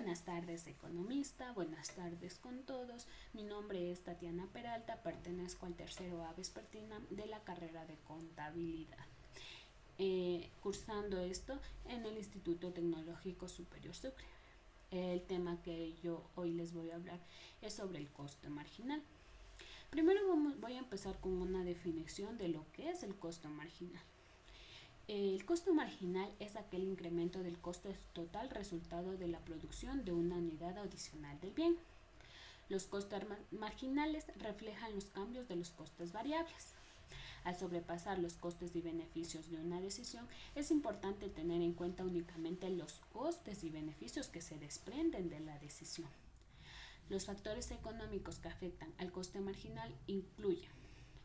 buenas tardes, economista, buenas tardes con todos. Mi nombre es Tatiana Peralta, pertenezco al tercero A vespertina de la carrera de contabilidad, cursando esto en el Instituto Tecnológico Superior Sucre. El tema que yo hoy les voy a hablar es sobre el costo marginal. Primero voy a empezar con una definición de lo que es el costo marginal. El costo marginal es aquel incremento del costo total resultado de la producción de una unidad adicional del bien. Los costos marginales reflejan los cambios de los costes variables. Al sobrepasar los costes y beneficios de una decisión, es importante tener en cuenta únicamente los costes y beneficios que se desprenden de la decisión. Los factores económicos que afectan al coste marginal incluyen: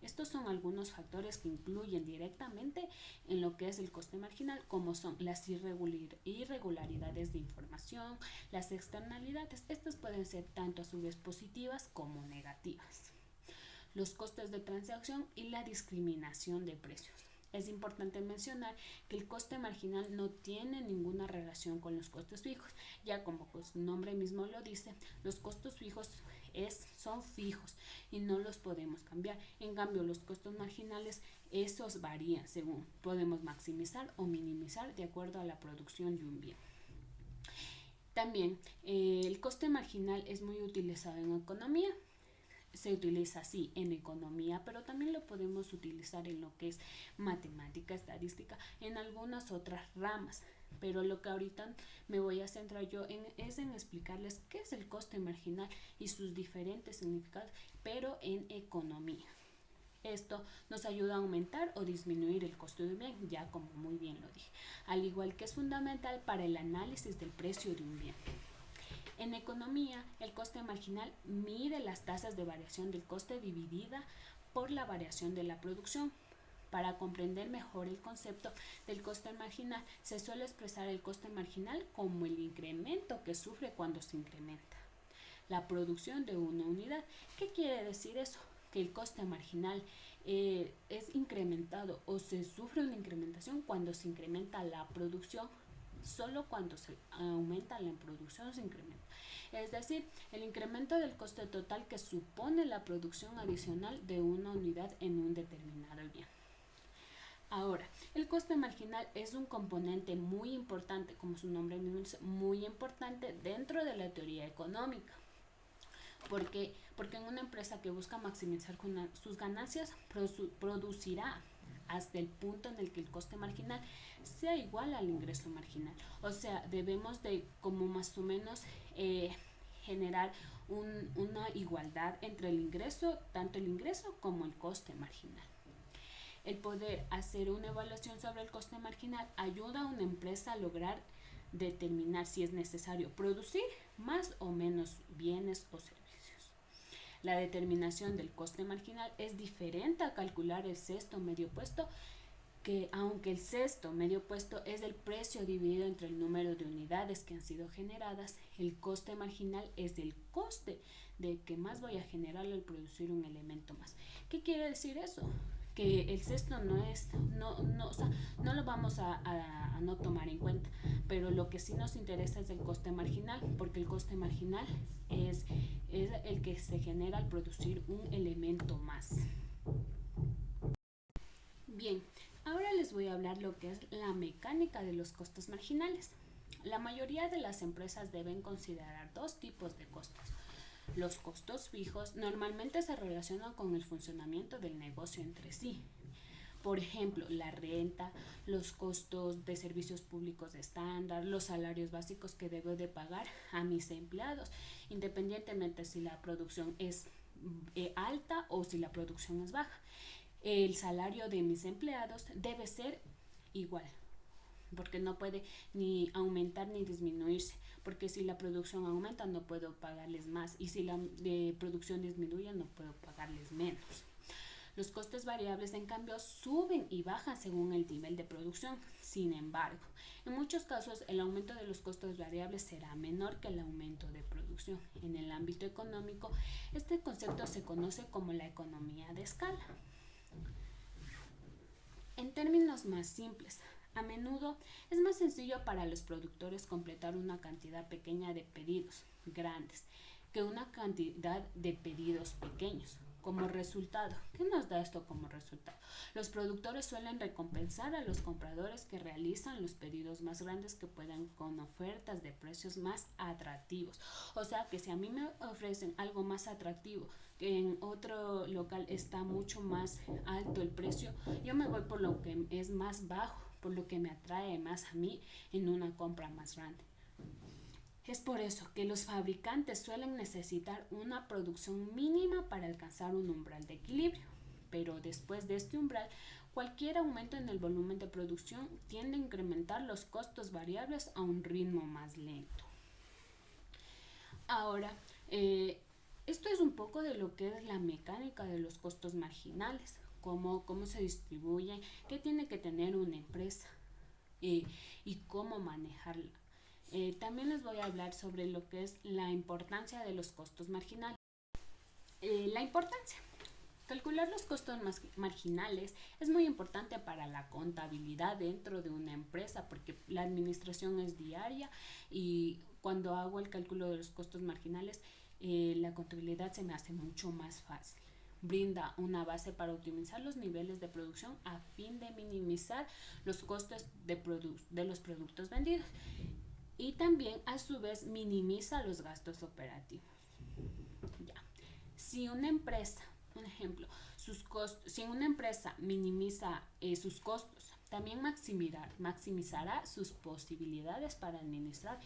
estos son algunos factores que influyen directamente en lo que es el coste marginal, como son las irregularidades de información, las externalidades. Estas pueden ser tanto a su vez positivas como negativas. Los costes de transacción y la discriminación de precios. Es importante mencionar que el coste marginal no tiene ninguna relación con los costes fijos, ya como su nombre mismo lo dice, los costos fijos son fijos y no los podemos cambiar. En cambio, los costos marginales, esos varían según podemos maximizar o minimizar de acuerdo a la producción de un bien. También el coste marginal es muy utilizado en economía. Se utiliza así en economía, pero también lo podemos utilizar en lo que es matemática, estadística, en algunas otras ramas. Pero lo que ahorita me voy a centrar yo es en explicarles qué es el coste marginal y sus diferentes significados, pero en economía. Esto nos ayuda a aumentar o disminuir el costo de un bien, ya como muy bien lo dije, al igual que es fundamental para el análisis del precio de un bien. En economía, el coste marginal mide las tasas de variación del coste dividida por la variación de la producción. Para comprender mejor el concepto del coste marginal, se suele expresar el coste marginal como el incremento que sufre cuando se incrementa la producción de una unidad. ¿Qué quiere decir eso? Que el coste marginal es incrementado o se sufre una incrementación cuando se incrementa la producción. Solo cuando se aumenta la producción se incrementa. Es decir, el incremento del coste total que supone la producción adicional de una unidad en un determinado bien. Ahora, el coste marginal es un componente muy importante, como su nombre mismo dice, muy importante dentro de la teoría económica. ¿Por qué? Porque en una empresa que busca maximizar sus ganancias, producirá hasta el punto en el que el coste marginal sea igual al ingreso marginal. O sea, debemos de como más o menos generar una igualdad entre el ingreso, tanto el ingreso como el coste marginal. El poder hacer una evaluación sobre el coste marginal ayuda a una empresa a lograr determinar si es necesario producir más o menos bienes o servicios. La determinación del coste marginal es diferente a calcular el cesto medio puesto, que aunque el cesto medio puesto es el precio dividido entre el número de unidades que han sido generadas, el coste marginal es el coste de que más voy a generar al producir un elemento más. ¿Qué quiere decir eso? Que el cesto no lo vamos a no tomar en cuenta, pero lo que sí nos interesa es el coste marginal, porque el coste marginal es el que se genera al producir un elemento más. Bien, ahora les voy a hablar lo que es la mecánica de los costos marginales. La mayoría de las empresas deben considerar dos tipos de costos. Los costos fijos normalmente se relacionan con el funcionamiento del negocio entre sí. Por ejemplo, la renta, los costos de servicios públicos estándar, los salarios básicos que debo de pagar a mis empleados, independientemente si la producción es alta o si la producción es baja. El salario de mis empleados debe ser igual, porque no puede ni aumentar ni disminuirse, porque si la producción aumenta no puedo pagarles más y si la producción disminuye no puedo pagarles menos. Los costes variables, en cambio, suben y bajan según el nivel de producción. Sin embargo, en muchos casos el aumento de los costos variables será menor que el aumento de producción. En el ámbito económico, este concepto se conoce como la economía de escala. En términos más simples, A menudo es más sencillo para los productores completar una cantidad pequeña de pedidos grandes que una cantidad de pedidos pequeños. Como resultado, ¿qué nos da esto como resultado? Los productores suelen recompensar a los compradores que realizan los pedidos más grandes que puedan con ofertas de precios más atractivos. O sea que si a mí me ofrecen algo más atractivo que en otro local está mucho más alto el precio, yo me voy por lo que es más bajo, por lo que me atrae más a mí en una compra más grande. Es por eso que los fabricantes suelen necesitar una producción mínima para alcanzar un umbral de equilibrio, pero después de este umbral, cualquier aumento en el volumen de producción tiende a incrementar los costos variables a un ritmo más lento. Ahora, esto es un poco de lo que es la mecánica de los costos marginales, cómo se distribuyen, qué tiene que tener una empresa y cómo manejarla. También les voy a hablar sobre lo que es la importancia de los costos marginales. La importancia. Calcular los costos marginales es muy importante para la contabilidad dentro de una empresa porque la administración es diaria y cuando hago el cálculo de los costos marginales, la contabilidad se me hace mucho más fácil. Brinda una base para optimizar los niveles de producción a fin de minimizar los costes de los productos vendidos y también a su vez minimiza los gastos operativos. Ya. Si una empresa, un ejemplo, si una empresa minimiza sus costos, también maximizará sus posibilidades para administrar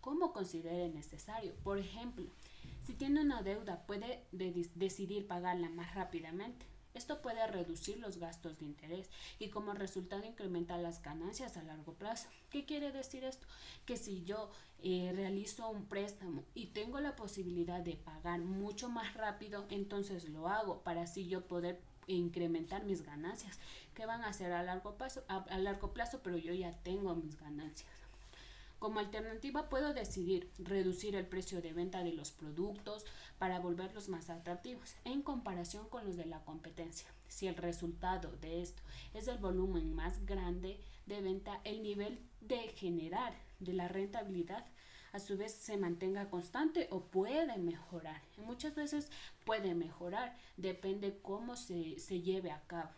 como considere necesario. Por ejemplo, si tiene una deuda, puede decidir pagarla más rápidamente. Esto puede reducir los gastos de interés y como resultado incrementa las ganancias a largo plazo. ¿Qué quiere decir esto? Que si yo realizo un préstamo y tengo la posibilidad de pagar mucho más rápido, entonces lo hago para así yo poder incrementar mis ganancias, que van a ser a largo plazo, pero yo ya tengo mis ganancias. Como alternativa puedo decidir reducir el precio de venta de los productos para volverlos más atractivos en comparación con los de la competencia. Si el resultado de esto es el volumen más grande de venta, el nivel de generar de la rentabilidad a su vez se mantenga constante o puede mejorar. Muchas veces puede mejorar, depende cómo se lleve a cabo.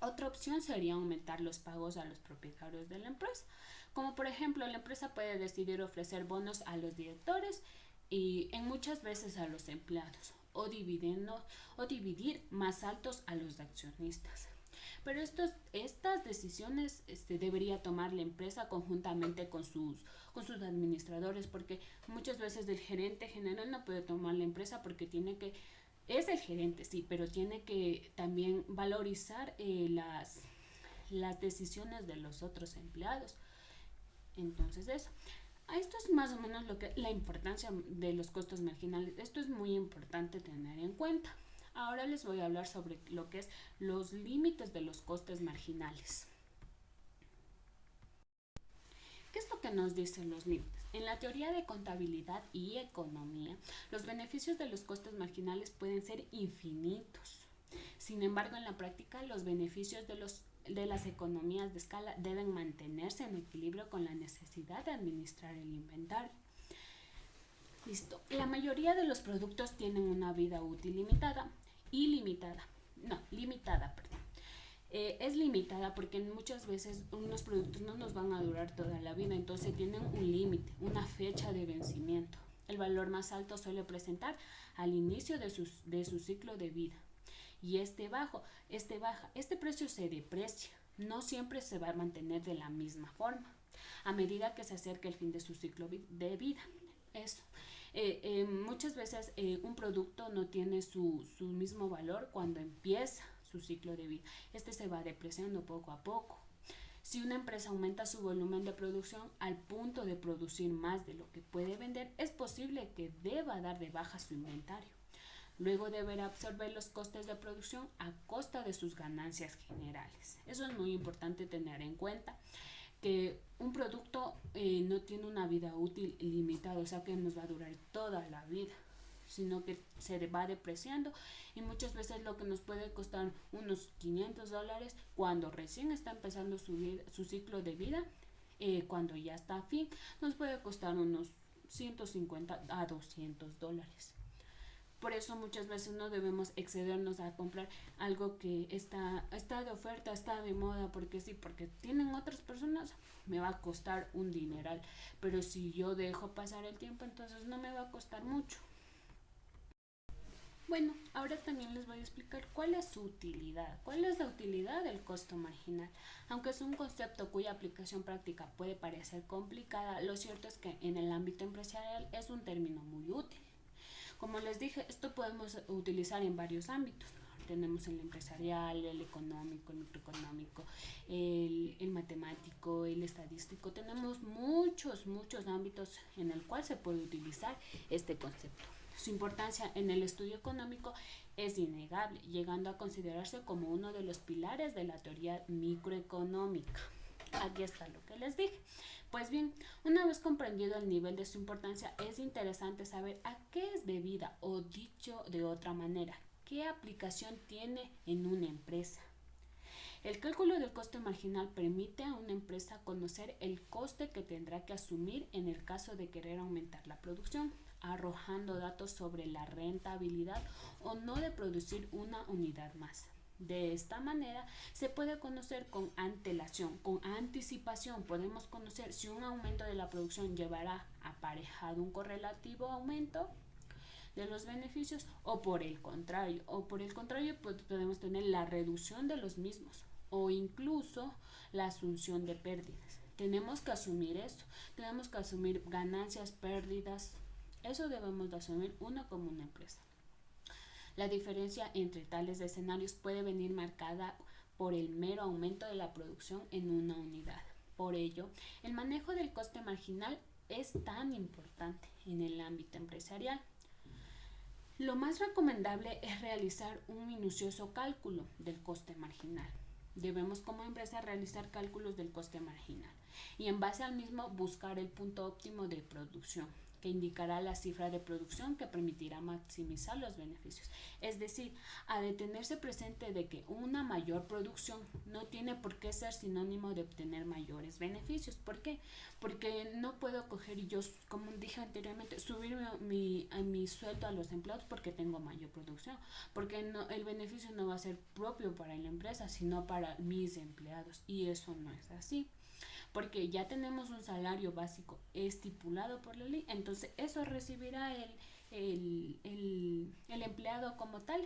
Otra opción sería aumentar los pagos a los propietarios de la empresa. Como por ejemplo, la empresa puede decidir ofrecer bonos a los directores y en muchas veces a los empleados o dividir más altos a los accionistas. Pero estas decisiones debería tomar la empresa conjuntamente con sus administradores, porque muchas veces el gerente general no puede tomar la empresa porque es el gerente, sí, pero tiene que también valorizar las decisiones de los otros empleados. Entonces eso. Esto es más o menos la importancia de los costos marginales. Esto es muy importante tener en cuenta. Ahora les voy a hablar sobre lo que es los límites de los costes marginales. ¿Qué es lo que nos dicen los límites? En la teoría de contabilidad y economía, los beneficios de los costes marginales pueden ser infinitos. Sin embargo, en la práctica, los beneficios de las economías de escala deben mantenerse en equilibrio con la necesidad de administrar el inventario. Listo. La mayoría de los productos tienen una vida útil limitada. Es limitada porque muchas veces unos productos no nos van a durar toda la vida, entonces tienen un límite, una fecha de vencimiento. El valor más alto suele presentar al inicio de su ciclo de vida y este precio se deprecia, no siempre se va a mantener de la misma forma a medida que se acerca el fin de su ciclo de vida. Eso. Muchas veces un producto no tiene su mismo valor cuando empieza su ciclo de vida. Se va depreciando poco a poco. Si una empresa aumenta su volumen de producción al punto de producir más de lo que puede vender, es posible que deba dar de baja su inventario. Luego deberá absorber los costes de producción a costa de sus ganancias generales. Eso es muy importante tener en cuenta, que un producto no tiene una vida útil limitada, o sea que nos va a durar toda la vida. sino que se va depreciando y muchas veces lo que nos puede costar unos $500 cuando recién está empezando su ciclo de vida, cuando ya está a fin, nos puede costar unos $150 a $200. Por eso muchas veces no debemos excedernos a comprar algo que está de oferta, está de moda, porque sí, porque tienen otras personas, me va a costar un dineral. Pero si yo dejo pasar el tiempo, entonces no me va a costar mucho. Bueno, ahora también les voy a explicar cuál es su utilidad, cuál es la utilidad del costo marginal. Aunque es un concepto cuya aplicación práctica puede parecer complicada, lo cierto es que en el ámbito empresarial es un término muy útil. Como les dije, esto podemos utilizar en varios ámbitos. Tenemos el empresarial, el económico, el microeconómico, el matemático, el estadístico. Tenemos muchos ámbitos en el cual se puede utilizar este concepto. Su importancia en el estudio económico es innegable, llegando a considerarse como uno de los pilares de la teoría microeconómica. Aquí está lo que les dije. Pues bien, una vez comprendido el nivel de su importancia, es interesante saber a qué es debida, o dicho de otra manera, qué aplicación tiene en una empresa. El cálculo del coste marginal permite a una empresa conocer el coste que tendrá que asumir en el caso de querer aumentar la producción, arrojando datos sobre la rentabilidad o no de producir una unidad más. De esta manera se puede conocer con antelación, con anticipación. Podemos conocer si un aumento de la producción llevará aparejado un correlativo aumento de los beneficios o por el contrario. Podemos tener la reducción de los mismos o incluso la asunción de pérdidas. Tenemos que asumir eso. Tenemos que asumir ganancias, pérdidas. Eso debemos de asumir uno como una empresa. La diferencia entre tales escenarios puede venir marcada por el mero aumento de la producción en una unidad. Por ello, el manejo del coste marginal es tan importante en el ámbito empresarial. Lo más recomendable es realizar un minucioso cálculo del coste marginal. Debemos como empresa realizar cálculos del coste marginal y en base al mismo buscar el punto óptimo de producción, que indicará la cifra de producción que permitirá maximizar los beneficios. Es decir, a de tenerse presente de que una mayor producción no tiene por qué ser sinónimo de obtener mayores beneficios. ¿Por qué? Porque no puedo coger y yo, como dije anteriormente, subir mi sueldo a los empleados porque tengo mayor producción, porque el beneficio no va a ser propio para la empresa, sino para mis empleados, y eso no es así. Porque ya tenemos un salario básico estipulado por la ley, entonces eso recibirá el empleado como tal,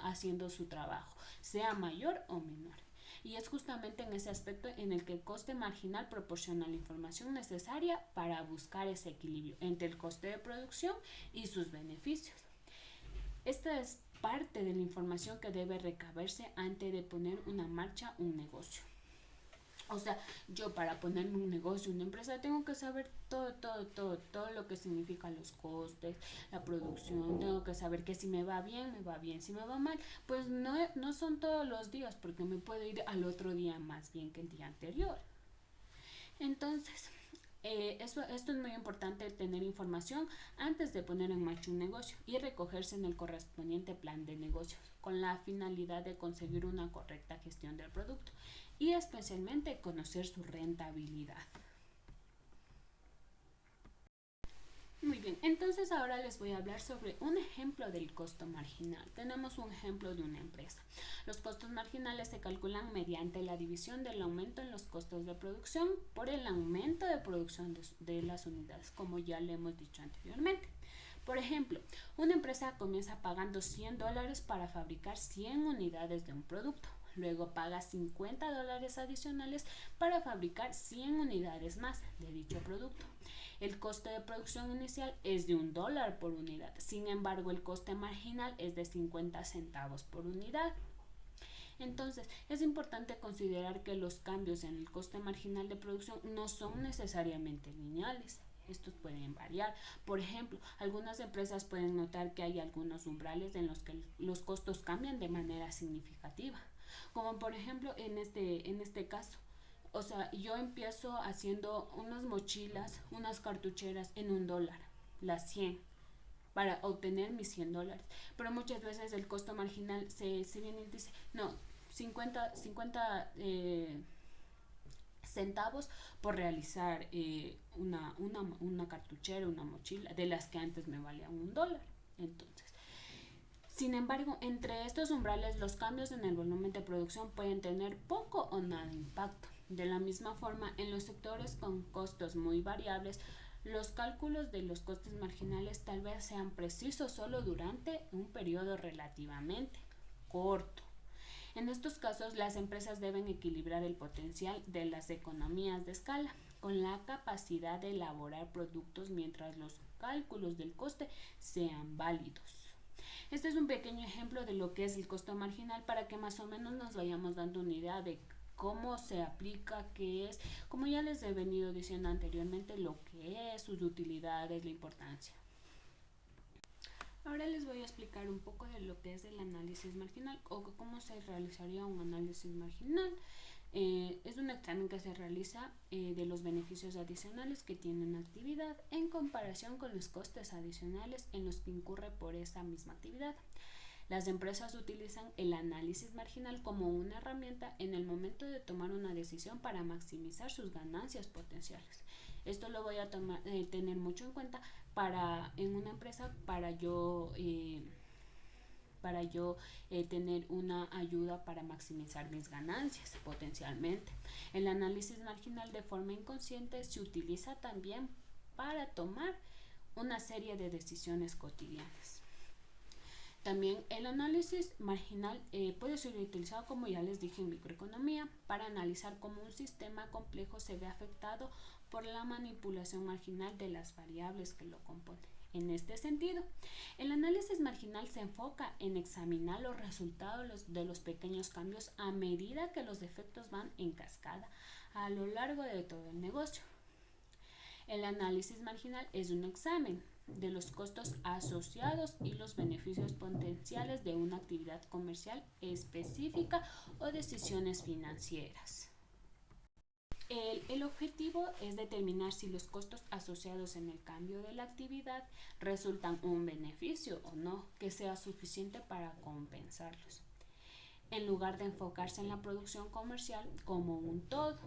haciendo su trabajo, sea mayor o menor. Y es justamente en ese aspecto en el que el coste marginal proporciona la información necesaria para buscar ese equilibrio entre el coste de producción y sus beneficios. Esta es parte de la información que debe recabarse antes de poner en marcha un negocio. O sea, yo para ponerme un negocio, una empresa, tengo que saber todo lo que significan los costes, la producción. Tengo que saber que si me va bien, si me va mal, pues no son todos los días, porque me puede ir al otro día más bien que el día anterior. Entonces, esto es muy importante, tener información antes de poner en marcha un negocio y recogerse en el correspondiente plan de negocios con la finalidad de conseguir una correcta gestión del producto y especialmente conocer su rentabilidad. Muy bien, entonces ahora les voy a hablar sobre un ejemplo del costo marginal. Tenemos un ejemplo de una empresa. Los costos marginales se calculan mediante la división del aumento en los costos de producción por el aumento de producción de las unidades, como ya le hemos dicho anteriormente. Por ejemplo, una empresa comienza pagando $100 para fabricar 100 unidades de un producto. Luego paga $50 adicionales para fabricar 100 unidades más de dicho producto. El coste de producción inicial es de $1 por unidad. Sin embargo, el coste marginal es de 50 centavos por unidad. Entonces, es importante considerar que los cambios en el coste marginal de producción no son necesariamente lineales. Estos pueden variar. Por ejemplo, algunas empresas pueden notar que hay algunos umbrales en los que los costos cambian de manera significativa. Como por ejemplo en este caso. O sea, yo empiezo haciendo unas mochilas, unas cartucheras en $1, las 100. para obtener mis $100. Pero muchas veces el costo marginal se viene y dice, no, 50 centavos por realizar una cartuchera, una mochila, de las que antes me valían $1. Entonces, sin embargo, entre estos umbrales, los cambios en el volumen de producción pueden tener poco o nada de impacto. De la misma forma, en los sectores con costos muy variables, los cálculos de los costes marginales tal vez sean precisos solo durante un periodo relativamente corto. En estos casos, las empresas deben equilibrar el potencial de las economías de escala con la capacidad de elaborar productos mientras los cálculos del coste sean válidos. Este es un pequeño ejemplo de lo que es el costo marginal para que más o menos nos vayamos dando una idea de cómo se aplica, qué es, como ya les he venido diciendo anteriormente, lo que es, sus utilidades, la importancia. Ahora les voy a explicar un poco de lo que es el análisis marginal o cómo se realizaría un análisis marginal. Es un examen que se realiza de los beneficios adicionales que tiene una actividad en comparación con los costes adicionales en los que incurre por esa misma actividad. Las empresas utilizan el análisis marginal como una herramienta en el momento de tomar una decisión para maximizar sus ganancias potenciales. Esto lo voy a tener mucho en cuenta en una empresa para yo tener una ayuda para maximizar mis ganancias potencialmente. El análisis marginal de forma inconsciente se utiliza también para tomar una serie de decisiones cotidianas. También el análisis marginal puede ser utilizado, como ya les dije, en microeconomía para analizar cómo un sistema complejo se ve afectado por la manipulación marginal de las variables que lo componen. En este sentido, el análisis marginal se enfoca en examinar los resultados de los pequeños cambios a medida que los efectos van en cascada a lo largo de todo el negocio. El análisis marginal es un examen de los costos asociados y los beneficios potenciales de una actividad comercial específica o decisiones financieras. El objetivo es determinar si los costos asociados en el cambio de la actividad resultan un beneficio o no que sea suficiente para compensarlos, en lugar de enfocarse en la producción comercial como un todo.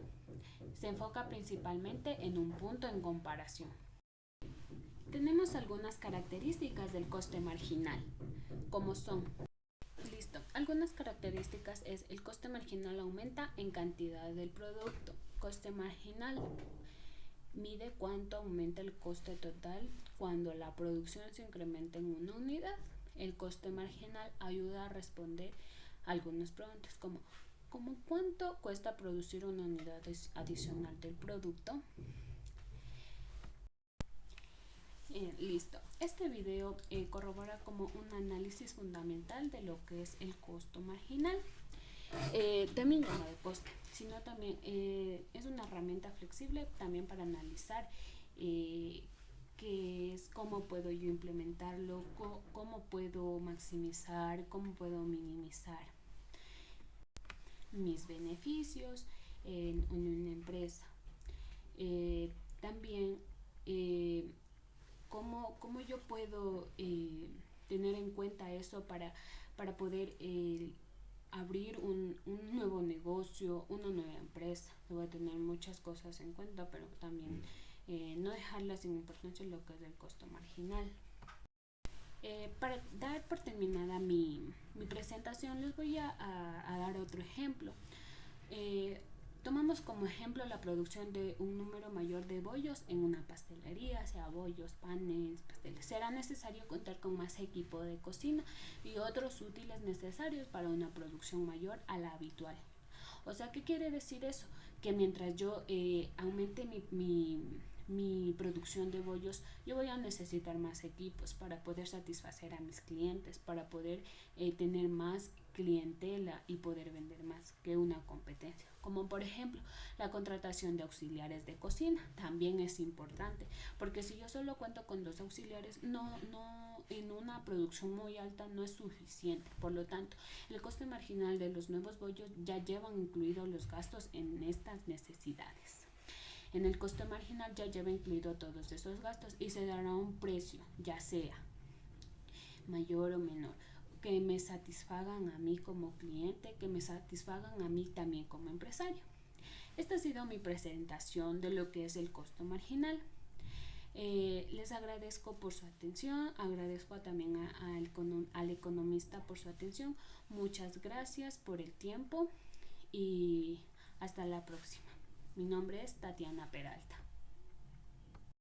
Se enfoca principalmente en un punto en comparación. Tenemos algunas características del coste marginal, como son: algunas características es: el coste marginal aumenta en cantidad del producto. Coste marginal mide cuánto aumenta el coste total cuando la producción se incrementa en una unidad. El coste marginal ayuda a responder algunas preguntas como ¿cuánto cuesta producir una unidad adicional del producto? Este video corrobora como un análisis fundamental de lo que es el costo marginal, también llamado coste, sino también es una herramienta flexible también para analizar qué es, cómo puedo yo implementarlo, cómo puedo maximizar, cómo puedo minimizar mis beneficios en una empresa. También cómo yo puedo tener en cuenta eso para poder abrir un nuevo negocio, una nueva empresa. Voy a tener muchas cosas en cuenta, pero también no dejarlas sin importancia en lo que es el costo marginal. Para dar por terminada mi presentación, les voy a dar otro ejemplo. Tomamos como ejemplo la producción de un número mayor de bollos en una pastelería, sea bollos, panes, pasteles. Será necesario contar con más equipo de cocina y otros útiles necesarios para una producción mayor a la habitual. O sea, ¿qué quiere decir eso? Que mientras yo aumente mi producción de bollos, yo voy a necesitar más equipos para poder satisfacer a mis clientes, para poder tener más clientela y poder vender más que una competencia. Como por ejemplo la contratación de auxiliares de cocina también es importante, porque si yo solo cuento con 2 auxiliares, no en una producción muy alta no es suficiente. Por lo tanto, el coste marginal de los nuevos bollos ya llevan incluidos los gastos en estas necesidades. En el coste marginal ya lleva incluido todos esos gastos y se dará un precio, ya sea mayor o menor, que me satisfagan a mí como cliente, que me satisfagan a mí también como empresario. Esta ha sido mi presentación de lo que es el costo marginal. Les agradezco por su atención, agradezco también al economista por su atención. Muchas gracias por el tiempo y hasta la próxima. Mi nombre es Tatiana Peralta.